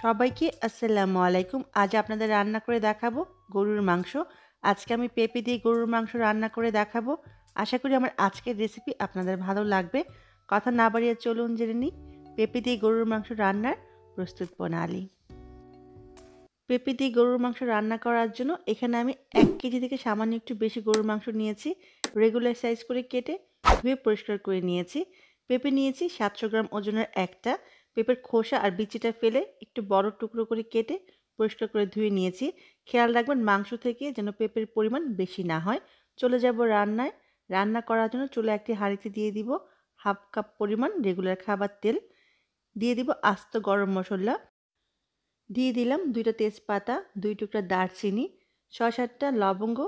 সবাইকে আসসালামু আলাইকুম। আজ আপনাদের রান্না করে দেখাবো গরুর মাংস। আজকে আমি পেঁপে দিয়ে গরুর মাংস রান্না করে দেখাবো। আশা করি আমার আজকের রেসিপি আপনাদের ভালো লাগবে। কথা না বাড়িয়ে চলুন জেনে নিই পেঁপে দিয়ে গরুর মাংস রান্নার প্রস্তুত প্রণালী। পেঁপে দিয়ে গরুর মাংস রান্না করার জন্য এখানে আমি 1 কেজি থেকে সামান্য একটু বেশি গরুর মাংস নিয়েছি। রেগুলার সাইজ করে কেটে ধুয়ে পরিষ্কার করে নিয়েছি। পেঁপে নিয়েছি 700 গ্রাম ওজনের একটা। পেঁপের খোসা আর বিচিটা ফেলে একটু বড় টুকরো করে কেটে পরিষ্কার করে ধুয়ে নিয়েছি। খেয়াল রাখবেন মাংস থেকে যেন পেঁপের পরিমাণ বেশি না হয়। চলে যাব রান্নায়। রান্না করার জন্য চুলায় একটি হাঁড়িতে দিয়ে দিব 1/2 কাপ পরিমাণ রেগুলার খাবার তেল। দিয়ে দিব আস্ত গরম মশলা। দিয়ে দিলাম 2টা তেজপাতা, 2 টুকরা দারচিনি, 6-7টা লবঙ্গ,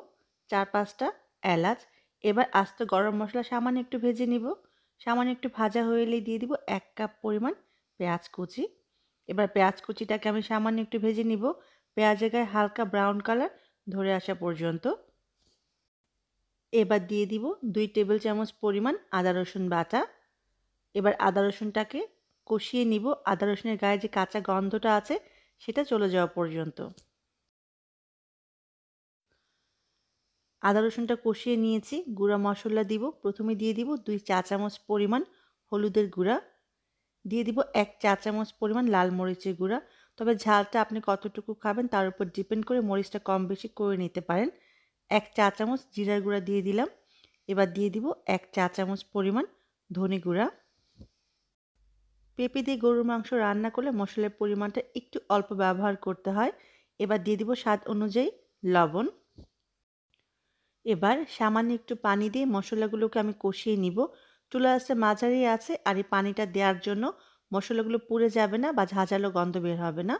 4-5টা এলাচ। এবার আস্ত গরম মশলা সামান্য একটু ভেজে নিব। সামান্য একটু ভাজা হয়ে এলেই দিয়ে দিব 1 কাপ পরিমাণ পেঁয়াজ কুচি। এবার পেঁয়াজ কুচিটাকে আমি সামান্য একটু ভেজে নিব। পেঁয়াজের গায়ে হালকা ব্রাউন কালার ধরে আসা পর্যন্ত। এবার দিয়ে দিব 2 টেবিল চামচ পরিমাণ আদা রসুন বাটা। এবার আদা রসুনটাকে কষিয়ে নিব। আদা রসুনের গায়ে যে কাঁচা গন্ধটা আছে সেটা চলে যাওয়া পর্যন্ত। আদা রসুনটা কষিয়ে নিয়েছি। গুঁড়া মশলা দিব। প্রথমে দিয়ে দিব 2 চা চামচ পরিমাণ হলুদের গুঁড়া। দিয়ে দিব 1 চা চামচ পরিমাণ লাল মরিচের গুঁড়া। তবে ঝালটা আপনি কতটুকু খাবেন তার উপর ডিপেন্ড করে মরিচটা কম বেশি করে নিতে পারেন। 1 চা চামচ জিরার গুঁড়া দিয়ে দিলাম। এবার দিয়ে দিব 1 চা চামচ পরিমাণ ধনে গুঁড়া। পেঁপে দিয়ে গরুর মাংস রান্না করলে মশলার পরিমাণটা একটু অল্প ব্যবহার করতে হয়। এবার দিয়ে দিব স্বাদ অনুযায়ী লবণ। এবার সামান্য একটু পানি দিয়ে মশলাগুলোকে আমি কষিয়ে নিব। চুলা আঁচটা মাঝারি আছে আর এই পানিটা দেওয়ার জন্য মশলাগুলো পুড়ে যাবে না বা ঝাঁঝালো গন্ধ বের হবে না।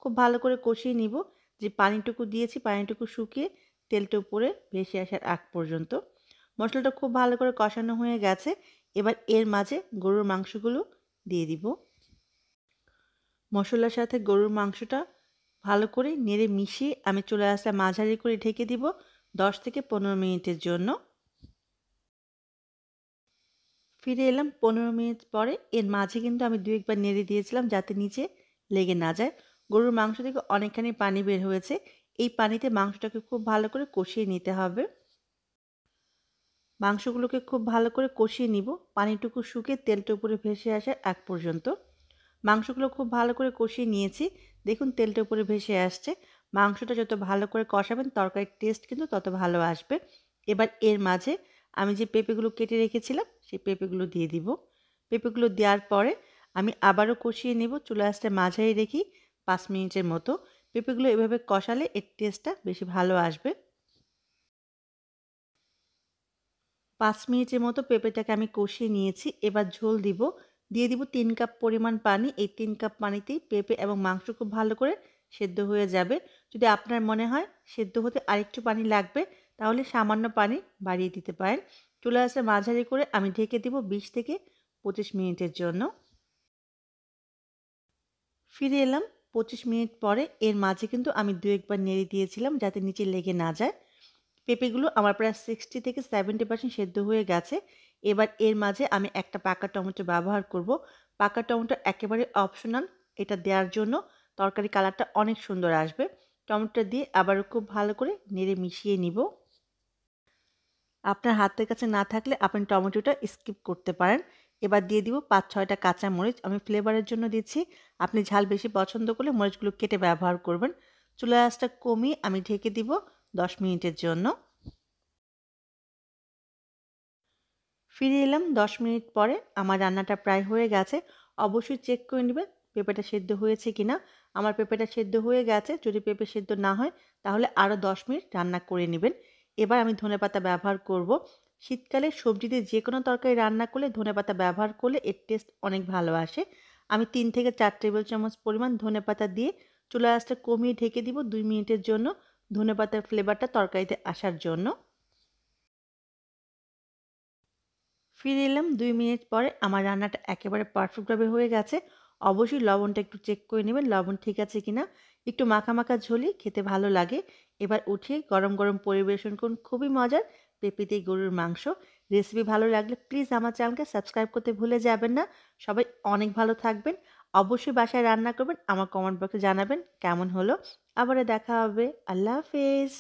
খুব ভালো করে কষিয়ে নিব। যে পানিটুকু দিয়েছি পানিটুকু শুকিয়ে তেলটা উপরে ভেসে আসার আগ পর্যন্ত। মশলাটা খুব ভালো করে কষানো হয়ে গেছে। এবার এর মাঝে গরুর মাংসগুলো দিয়ে দিব। মশলার সাথে গরুর মাংসটা ভালো করে নেড়ে মিশিয়ে আমি চুলা আঁচটা মাঝারি করে ঢেকে দিব 10 থেকে 15 মিনিটের জন্য। ফিরে এলাম 15 মিনিট পরে। এর মাঝে কিন্তু আমি 2 একবার নেড়ে দিয়েছিলাম যাতে নিচে লেগে না যায়। গরুর মাংস থেকে অনেকখানি পানি বের হয়েছে। এই পানিতে মাংসটাকে খুব ভালো করে কষিয়ে নিতে হবে। মাংসগুলোকে খুব ভালো করে কষিয়ে নিব পানিটুকু শুকিয়ে তেলটা উপরে ভেসে আসার আগ পর্যন্ত। মাংসগুলো খুব ভালো করে কষিয়ে নিয়েছি। দেখুন তেলটা উপরে ভেসে আসছে। মাংসটা যত ভালো করে কষাবেন তরকারির টেস্ট কিন্তু তত ভালো আসবে। এবার এর মাঝে আমি যে পেঁপেগুলো কেটে রেখেছিলাম সেই পেঁপেগুলো দিয়ে দিব। পেঁপেগুলো দেওয়ার পরে আমি আবারও কষিয়ে নেব চুলা আঁচটা মাঝারি রেখে 5 মিনিটের মতো। পেঁপেগুলো এভাবে কষালে এর টেস্টটা বেশি ভালো আসবে। 5 মিনিটের মতো পেঁপেটাকে আমি কষিয়ে নিয়েছি। এবার ঝোল দিব। দিয়ে দিব 3 কাপ পরিমাণ পানি। এই 3 কাপ পানিতেই পেঁপে এবং মাংস খুব ভালো করে সেদ্ধ হয়ে যাবে। যদি আপনার মনে হয় সেদ্ধ হতে আরেকটু পানি লাগবে তাহলে সামান্য পানি বাড়িয়ে দিতে পারেন। চুলা আঁচটা মাঝারি করে আমি ঢেকে দিব 20 থেকে 25 মিনিটের জন্য। ফিরে এলাম 25 মিনিট পরে। এর মাঝে কিন্তু আমি 2 একবার নেড়ে দিয়েছিলাম যাতে নিচে লেগে না যায়। পেঁপেগুলো আমার প্রায় 60 থেকে 70% সেদ্ধ হয়ে গেছে। এবার এর মাঝে আমি একটা পাকা টমেটো ব্যবহার করব। পাকা টমেটো একেবারে অপশনাল। এটা দেওয়ার জন্য তরকারি কালারটা অনেক সুন্দর আসবে। টমেটোটা দিয়ে আবারও খুব ভালো করে নেড়ে মিশিয়ে নিব। আপনার হাতের কাছে না থাকলে আপনি টমেটোটা স্কিপ করতে পারেন। এবার দিয়ে দিব 5-6টা কাঁচা মরিচ। আমি ফ্লেভারের জন্য দিচ্ছি। আপনি ঝাল বেশি পছন্দ করলে মরিচগুলো কেটে ব্যবহার করবেন। চুলার আঁচটা কমিয়ে আমি ঢেকে দিব 10 মিনিটের জন্য। ফিরে এলাম 10 মিনিট পরে। আমার রান্নাটা প্রায় হয়ে গেছে। অবশ্যই চেক করে নেবেন পেঁপেটা সেদ্ধ হয়েছে কিনা। আমার পেঁপেটা সেদ্ধ হয়ে গেছে। যদি পেঁপে সেদ্ধ না হয় তাহলে আরও 10 মিনিট রান্না করে নেবেন। এবার আমি ধনেপাতা ব্যবহার করব। শীতকালে সবজি দিয়ে যে কোনো তরকারি রান্না করলে ধনেপাতা ব্যবহার করলে এর টেস্ট অনেক ভালো আসে। আমি 3 থেকে 4 টেবিল চামচ পরিমাণ ধনেপাতা দিয়ে চুলার আঁচটা কমিয়ে ঢেকে দিব 2 মিনিটের জন্য ধনেপাতার ফ্লেভারটা তরকারিতে আসার জন্য। ফিরে এলাম 2 মিনিট পরে। আমার রান্নাটা একেবারে পারফেক্টভাবে হয়ে গেছে। অবশ্যই লবণটা একটু চেক করে নেবেন লবণ ঠিক আছে কিনা। একটু মাখা মাখা ঝোলই খেতে ভালো লাগে। এবার উঠিয়ে গরম গরম পরিবেশন করুন। খুবই মজার পেঁপে দিয়ে গরুর মাংস। রেসিপি ভালো লাগলে প্লিজ আমার চ্যানেলকে সাবস্ক্রাইব করতে ভুলে যাবেন না। সবাই অনেক ভালো থাকবেন। অবশ্যই বাসায় রান্না করবেন। আমার কমেন্ট বক্সে জানাবেন কেমন হলো। আবারও দেখা হবে। আল্লাহ হাফেজ।